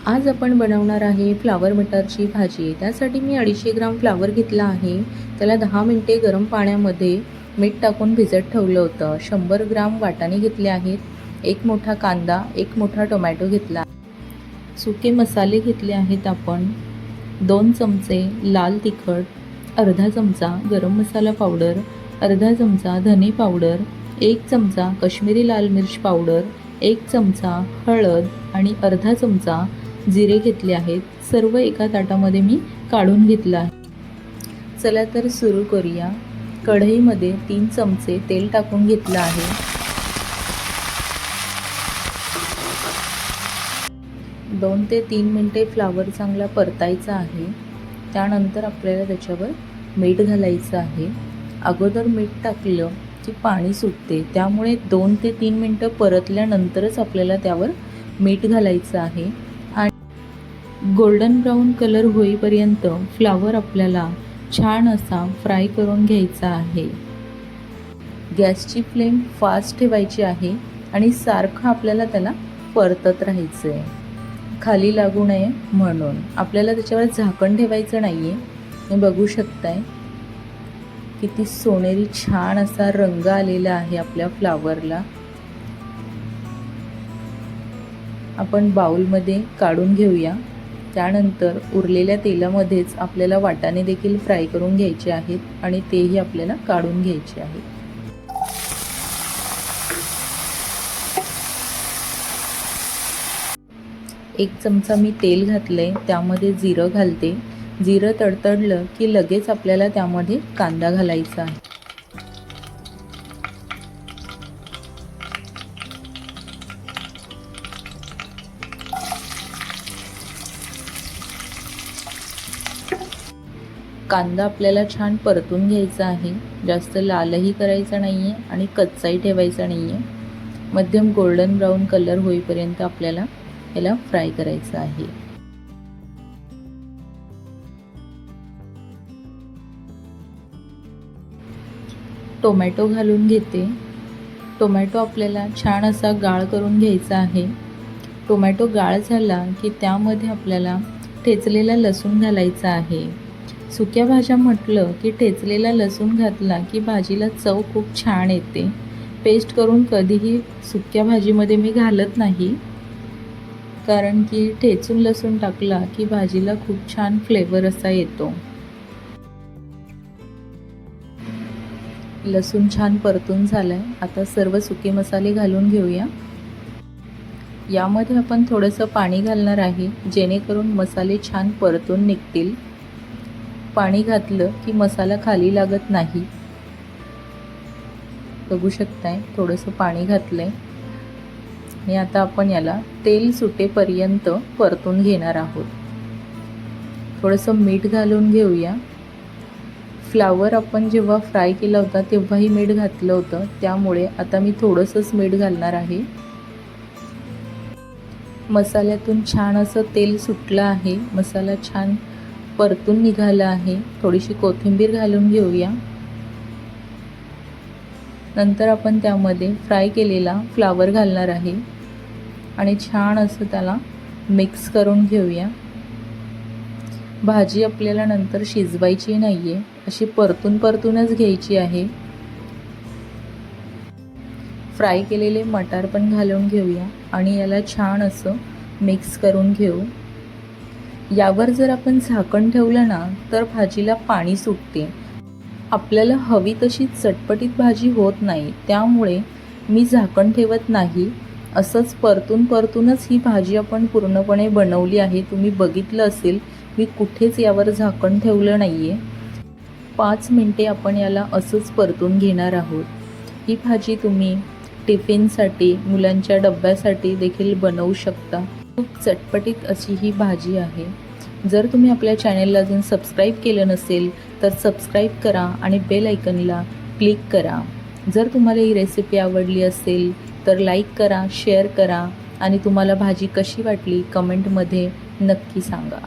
आज आपण बनवणार आहे फ्लावर मटारची भाजी। त्यासाठी मी 250 ग्राम फ्लावर घेतला आहे। त्याला 10 मिनिटे गरम पाण्यामध्ये मीठ टाकून भिजत ठेवलं होतं। 100 ग्राम वाटाणे घेतले आहेत। एक मोठा कांदा, एक मोठा टोमॅटो घेतला। सुके मसाले घेतले आहेत आपण 2 चमचे लाल तिखट, अर्धा चमचा गरम मसाला पावडर, अर्धा चमचा धने पावडर, 1 चमचा काश्मीरी लाल मिर्च पावडर, 1 चमचा हळद आणि अर्धा चमचा जिरे घेतले आहेत। सर्व एका ताटामध्ये मी काढून घेतलं आहे। चला तर सुरू करूया। कढईमध्ये 3 चमचे तेल टाकून घेतलं आहे। 2 ते 3 मिनिटे फ्लावर चांगला परतायचा आहे। त्यानंतर आपल्याला त्याच्यावर मीठ घालायचं आहे। अगोदर मीठ टाकलं की पाणी सुटते, त्यामुळे 2 ते 3 मिनिटं परतल्यानंतरच आपल्याला त्यावर मीठ घालायचं आहे। गोल्डन ब्राउन कलर होईपर्यंत फ्लावर आपल्याला छान असा फ्राय करून घ्यायचा आहे। गॅसची फ्लेम फास्ट ठेवायची आहे आणि सारखं आपल्याला त्याला परतत राहायचं आहे, खाली लागू नये म्हणून। आपल्याला त्याच्यावर झाकण ठेवायचं नाही आहे। हे बघू शकताय किती सोनेरी छान असा रंग आलेला आहे आपल्या फ्लावरला। आपण बाउलमध्ये काढून घेऊया। त्यानंतर उरलेल्या तेलामध्येच आपल्याला वाटाणे देखील फ्राय करून घ्यायचे आहेत आणि तेही आपल्याला काढून घ्यायचे आहेत। एक चमचा मी तेल घातलंय, त्यामध्ये जिरं घालते। जिरं तडतडलं की लगेच आपल्याला त्यामध्ये कांदा घालायचा आहे। कांदा आपल्याला छान परतून घ्यायचा आहे। जास्त लालही करायचा नाही आहे आणि कच्चाही ठेवायचा नाही आहे। मध्यम गोल्डन ब्राउन कलर होईपर्यंत आपल्याला याला फ्राय करायचं आहे। टोमॅटो घालून घेते। टोमॅटो आपल्याला छान असा गाळ करून घ्यायचा आहे। टोमॅटो गाळ झाला की त्यामध्ये आपल्याला ठेचलेला लसूण घालायचा आहे। सुक्या भाज्या म्हटलं की ठेचलेला लसूण घातला की भाजीला चव खूप छान येते। पेस्ट करून कधीही सुक्या भाजीमध्ये मी घालत नाही, कारण की ठेचून लसूण टाकला की भाजीला खूप छान फ्लेवर असा येतो। लसूण छान परतून झालाय। आता सर्व सुके मसाले घालून घेऊया। यामध्ये आपण थोडंसं पाणी घालणार आहे, जेणेकरून मसाले छान परतून निघतील। पाणी घातलं की मसाला खाली लागत नाही। बघू शकताय थोडंसं पाणी घातलंय आणि आता आपण याला तेल सुटेपर्यंत परतून घेणार आहोत। थोडंसं मीठ घालून घेऊया। फ्लावर आपण जेव्हा फ्राय केला होता तेव्हाही मीठ घातलं होतं, त्यामुळे आता मी थोडंसंच मीठ घालणार आहे। मसाल्यातून छान असं तेल सुटलं आहे। मसाला छान परतून निघाला आहे। थोडीशी कोथिंबीर घालून घेऊया। नंतर आपण त्यामध्ये फ्राय केलेला फ्लावर घालणार आहे आणि छान असं त्याला मिक्स करून घेऊया। भाजी आपल्याला नंतर शिजवायची नाहीये, अशी परतूनच घ्यायची आहे। फ्राय केलेले मटार पण घालून घेऊया आणि याला छान असं मिक्स करून घेऊ। यावर जर आपण झाकण ठेवलं ना तर भाजीला पाणी सुटते। आपल्याला हवी तशी चटपटीत भाजी होत नाही, त्यामुळे मी झाकण ठेवत नाही। असंच परतूनच ही भाजी आपण पूर्णपणे बनवली आहे। तुम्ही बघितलं असेल मी कुठेच यावर झाकण ठेवलं नाहीये। 5 मिनिटे आपण याला असंच परतून घेणार आहोत। ही भाजी तुम्ही टिफिनसाठी, मुलांच्या डब्यासाठी देखील बनवू शकता। खूप चटपटीत अशी ही भाजी आहे। जर तुम्ही आपल्या चॅनलला अजून सबस्क्राईब केलं नसेल तर सबस्क्राईब करा आणि बेल आयकनला क्लिक करा। जर तुम्हाला ही रेसिपी आवडली असेल तर लाईक करा, शेअर करा आणि तुम्हाला भाजी कशी वाटली कमेंटमध्ये नक्की सांगा।